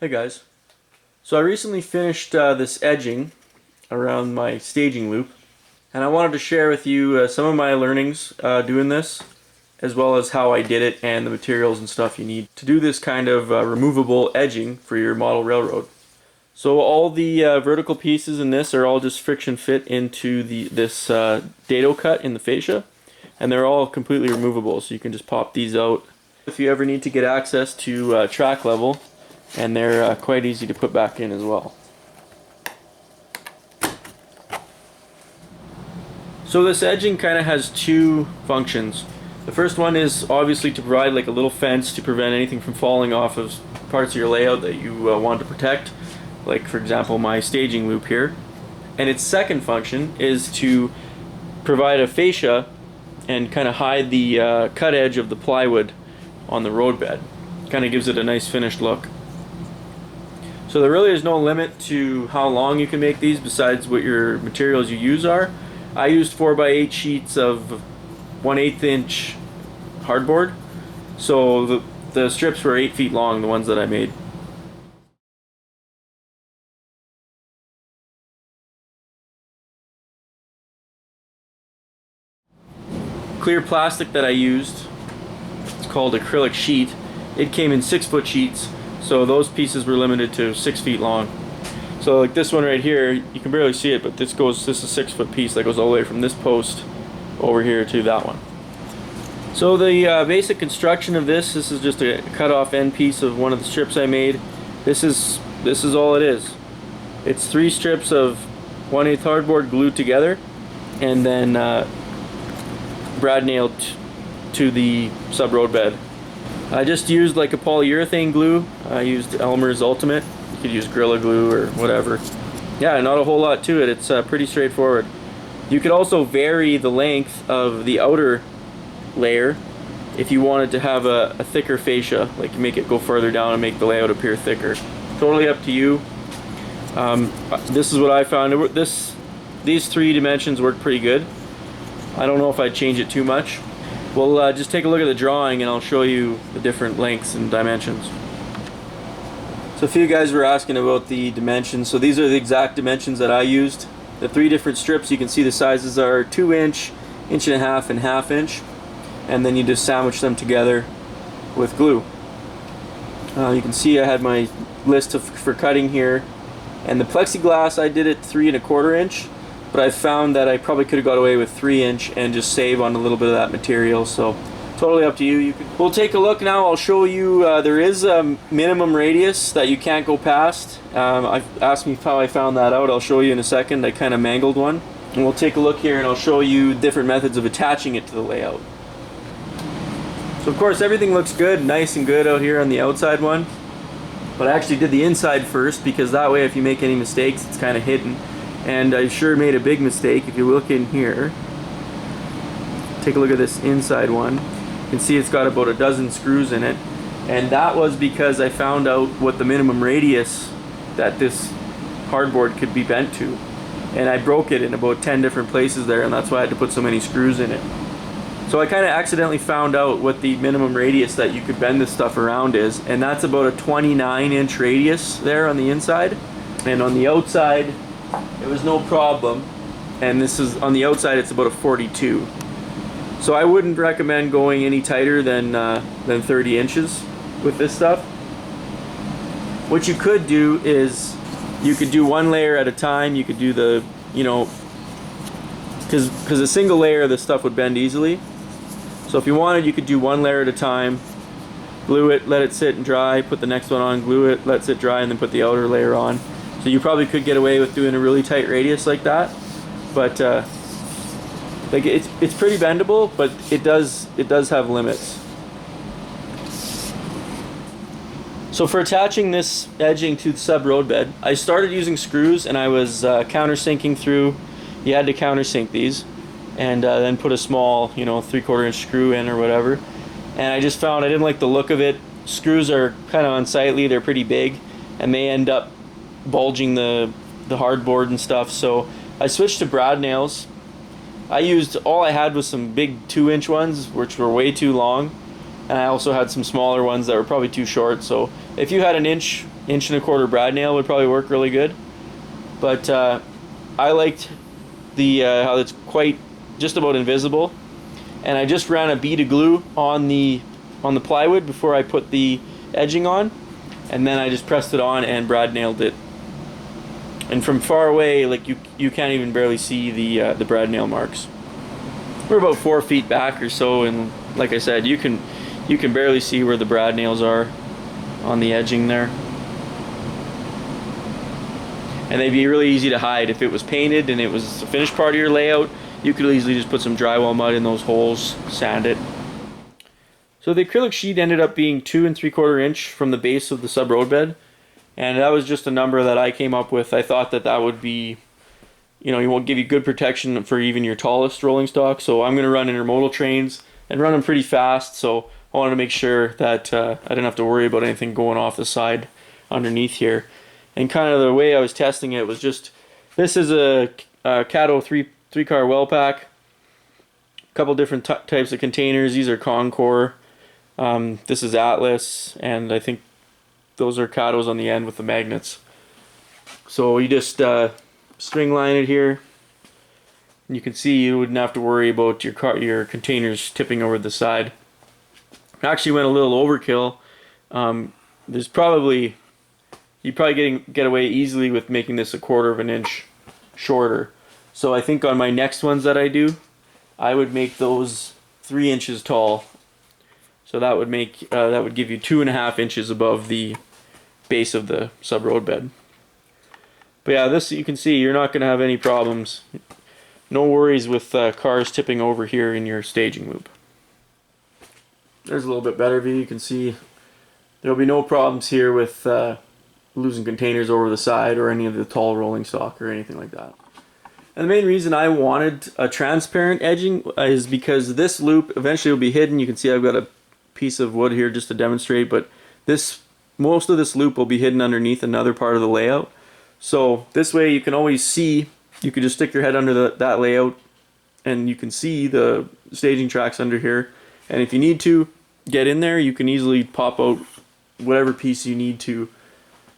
Hey guys. So I recently finished this edging around my staging loop, and I wanted to share with you some of my learnings doing this, as well as how I did it and the materials and stuff you need to do this kind of removable edging for your model railroad. So all the vertical pieces in this are all just friction fit into this dado cut in the fascia, and they're all completely removable, so you can just pop these out if you ever need to get access to track level. And they're quite easy to put back in as well. So this edging kind of has two functions. The first one is obviously to provide like a little fence to prevent anything from falling off of parts of your layout that you want to protect, like for example my staging loop here. And its second function is to provide a fascia and kind of hide the cut edge of the plywood on the roadbed. Kind of gives it a nice finished look. So there really is no limit to how long you can make these besides what your materials you use are. I used 4x8 sheets of 1/8 inch hardboard. So the strips were 8 feet long, the ones that I made. Clear plastic that I used, it's called Acrylic Sheet. It came in 6-foot sheets. So those pieces were limited to 6 feet long. So like this one right here, you can barely see it, but this is a 6-foot piece that goes all the way from this post over here to that one. So the basic construction of this is just a cut off end piece of one of the strips I made. This is all it is. It's 3 strips of 1/8 hardboard glued together and then brad nailed to the Sub Roadbed. I just used like a polyurethane glue. I used Elmer's Ultimate. You could use Gorilla Glue or whatever. Yeah, not a whole lot to it. It's pretty straightforward. You could also vary the length of the outer layer if you wanted to have a thicker fascia, like make it go further down and make the layout appear thicker. Totally up to you. This is what I found. These 3 dimensions work pretty good. I don't know if I'd change it too much. We'll just take a look at the drawing and I'll show you the different lengths and dimensions. So a few guys were asking about the dimensions. So these are the exact dimensions that I used. The 3 different strips, you can see the sizes are 2 inch, 1.5 inch, and 1/2 inch. And then you just sandwich them together with glue. You can see I had my list for cutting here. And the plexiglass, I did it 3 1/4 inch. But I found that I probably could have got away with 3 inch and just save on a little bit of that material, so totally up to you. We'll take a look now. I'll show you there is a minimum radius that you can't go past. Asked me how I found that out. I'll show you in a second. I kind of mangled one. And we'll take a look here and I'll show you different methods of attaching it to the layout. So of course everything looks good, nice and good out here on the outside one. But I actually did the inside first because that way if you make any mistakes it's kind of hidden. And I sure made a big mistake. If you look in here, take a look at this inside one. You can see it's got about a dozen screws in it. And that was because I found out what the minimum radius that this hardboard could be bent to. And I broke it in about 10 different places there, and that's why I had to put so many screws in it. So I kind of accidentally found out what the minimum radius that you could bend this stuff around is. And that's about a 29-inch radius there on the inside. And on the outside, it was no problem, and this is on the outside it's about a 42. So I wouldn't recommend going any tighter than 30 inches with this stuff. What you could do is you could do 1 layer at a time. You could do the, because a single layer of this stuff would bend easily. So if you wanted, you could do 1 layer at a time, glue it, let it sit and dry, put the next one on, glue it, let it sit dry, and then put the outer layer on. So you probably could get away with doing a really tight radius like that, but like it's pretty bendable, but it does have limits. So for attaching this edging to the Sub Roadbed, I started using screws and I was countersinking through. You had to countersink these, and then put a small, 3/4 inch screw in or whatever. And I just found I didn't like the look of it. Screws are kind of unsightly. They're pretty big, and they end up bulging the hardboard and stuff. So I switched to brad nails. All I had was some big 2-inch ones, which were way too long, and I also had some smaller ones that were probably too short. So if you had an 1 1.25" brad nail would probably work really good. But I liked the how it's quite just about invisible, and I just ran a bead of glue on the plywood before I put the edging on, and then I just pressed it on and brad nailed it. And from far away, like you can't even barely see the brad nail marks. We're about 4 feet back or so, and like I said, you can barely see where the brad nails are on the edging there. And they'd be really easy to hide. If it was painted and it was a finished part of your layout, you could easily just put some drywall mud in those holes, sand it. So the acrylic sheet ended up being 2 3/4 inch from the base of the Sub Roadbed, and that was just a number that I came up with. I thought that would be, you know, you won't give you good protection for even your tallest rolling stock. So I'm going to run intermodal trains and run them pretty fast. So I wanted to make sure that I didn't have to worry about anything going off the side underneath here. And kind of the way I was testing it was just, this is a Cato three-car well pack. A couple different types of containers. These are Concord. This is Atlas, and I think those are Catos on the end with the magnets. So you just string line it here. And you can see you wouldn't have to worry about your containers tipping over the side. I actually went a little overkill. You'd probably get away easily with making this 1/4 inch shorter. So I think on my next ones that I do, I would make those 3 inches tall. So that would make that would give you 2.5 inches above the base of the Sub Roadbed. But yeah, this, you can see you're not going to have any problems. No worries with cars tipping over here in your staging loop. There's a little bit better view. You can see there'll be no problems here with losing containers over the side or any of the tall rolling stock or anything like that. And the main reason I wanted a transparent edging is because this loop eventually will be hidden. You can see I've got a piece of wood here just to demonstrate, but most of this loop will be hidden underneath another part of the layout. So this way you can always see, you can just stick your head under that layout and you can see the staging tracks under here. And if you need to get in there, you can easily pop out whatever piece you need to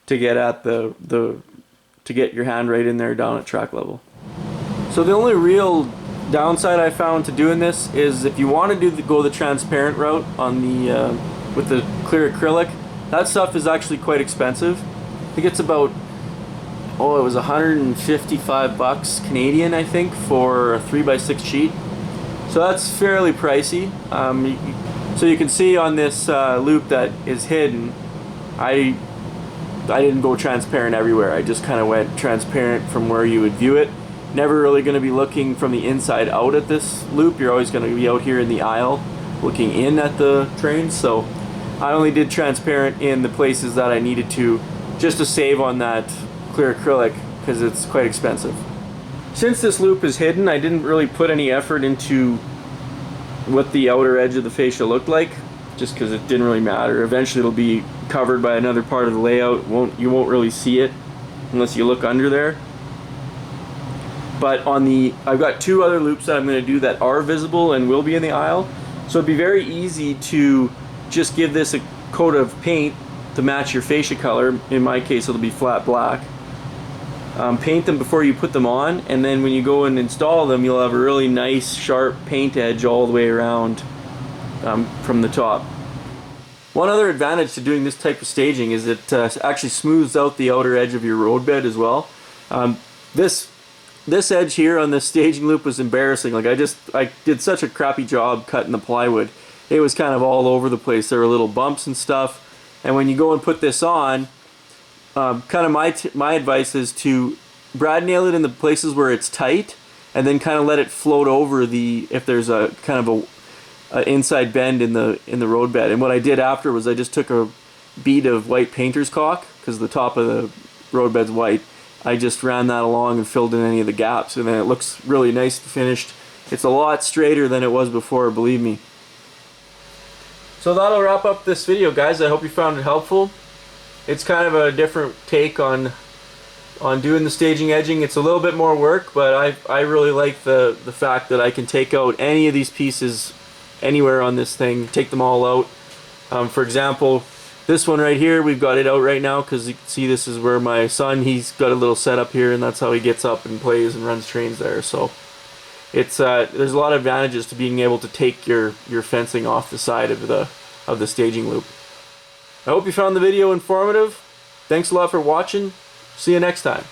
get at to get your hand right in there down at track level. So the only real downside I found to doing this is if you want to go the transparent route on the with the clear acrylic, that stuff is actually quite expensive. I think it's about, it was 155 bucks Canadian, I think, for a 3x6 sheet. So that's fairly pricey. So you can see on this loop that is hidden, I didn't go transparent everywhere. I just kind of went transparent from where you would view it. Never really going to be looking from the inside out at this loop. You're always going to be out here in the aisle looking in at the trains. So I only did transparent in the places that I needed to, just to save on that clear acrylic because it's quite expensive. Since this loop is hidden, I didn't really put any effort into what the outer edge of the fascia looked like, just because it didn't really matter. Eventually it'll be covered by another part of the layout. You won't really see it unless you look under there. But I've got 2 other loops that I'm going to do that are visible and will be in the aisle. So it'd be very easy to just give this a coat of paint to match your fascia color. In my case, it'll be flat black. Paint them before you put them on, and then when you go and install them, you'll have a really nice sharp paint edge all the way around from the top. One other advantage to doing this type of staging is it actually smooths out the outer edge of your roadbed as well. This edge here on this staging loop was embarrassing. Like I did such a crappy job cutting the plywood. It was kind of all over the place. There were little bumps and stuff. And when you go and put this on, kind of my advice is to brad nail it in the places where it's tight, and then kind of let it float over if there's a kind of a inside bend in the roadbed. And what I did after was I just took a bead of white painter's caulk, because the top of the roadbed's white. I just ran that along and filled in any of the gaps, and then it looks really nice finished. It's a lot straighter than it was before, believe me. So that'll wrap up this video, guys. I hope you found it helpful. It's kind of a different take on doing the staging edging. It's a little bit more work, but I really like the fact that I can take out any of these pieces anywhere on this thing, take them all out. For example, This one right here, we've got it out right now because you can see this is where my son, he's got a little setup here, and that's how he gets up and plays and runs trains there. So it's there's a lot of advantages to being able to take your fencing off the side of the staging loop. I hope you found the video informative. Thanks a lot for watching. See you next time.